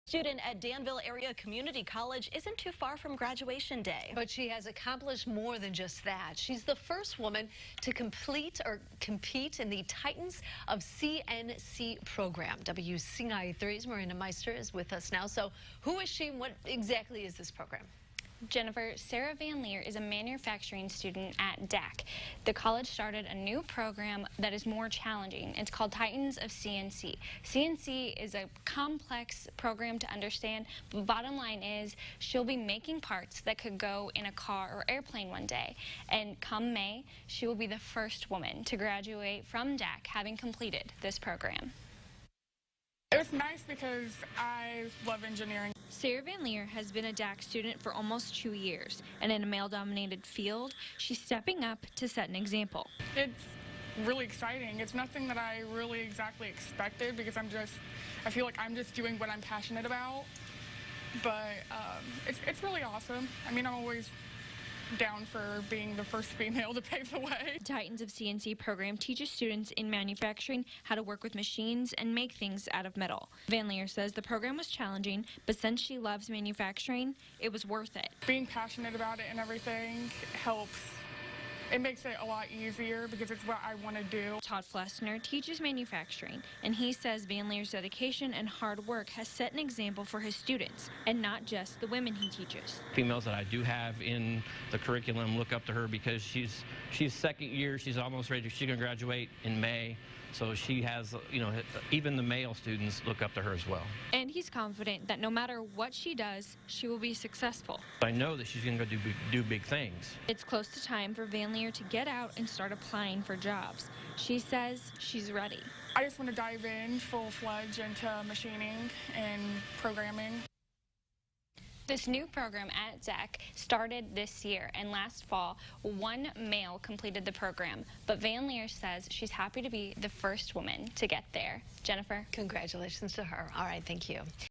Student at Danville Area Community College isn't too far from graduation day. But she has accomplished more than just that. She's the first woman to compete in the Titans of CNC program. WCI3's Marina Meister is with us now. So who is she? What exactly is this program? Jennifer, Sarah Van Leer is a manufacturing student at DAC. The college started a new program that is more challenging. It's called Titans of CNC. CNC is a complex program to understand, but bottom line is she'll be making parts that could go in a car or airplane one day. And come May, she will be the first woman to graduate from DAC having completed this program. It was nice because I love engineering. Sarah Van Leer has been a DAC student for almost 2 years, and in a male-dominated field, she's stepping up to set an example. It's really exciting. It's nothing that I really exactly expected because I feel like I'm just doing what I'm passionate about. But it's really awesome. I mean, I'm always down for being the first female to pave the way. The Titans of CNC program teaches students in manufacturing how to work with machines and make things out of metal. Van Leer says the program was challenging, but since she loves manufacturing, it was worth it. Being passionate about it and everything helps. It makes it a lot easier because it's what I want to do. Todd Flessner teaches manufacturing, and he says Van Leer's dedication and hard work has set an example for his students, and not just the women he teaches. Females that I do have in the curriculum look up to her because she's second year. She's almost ready. She's going to graduate in May. So she has, even the male students look up to her as well. And he's confident that no matter what she does, she will be successful. I know that she's going to go do big things. It's close to time for Van Leer to get out and start applying for jobs. She says she's ready. I just want to dive in full-fledged into machining and programming. This new program at DAC started this year, and last fall, one male completed the program. But Van Leer says she's happy to be the first woman to get there. Jennifer? Congratulations to her. All right, thank you.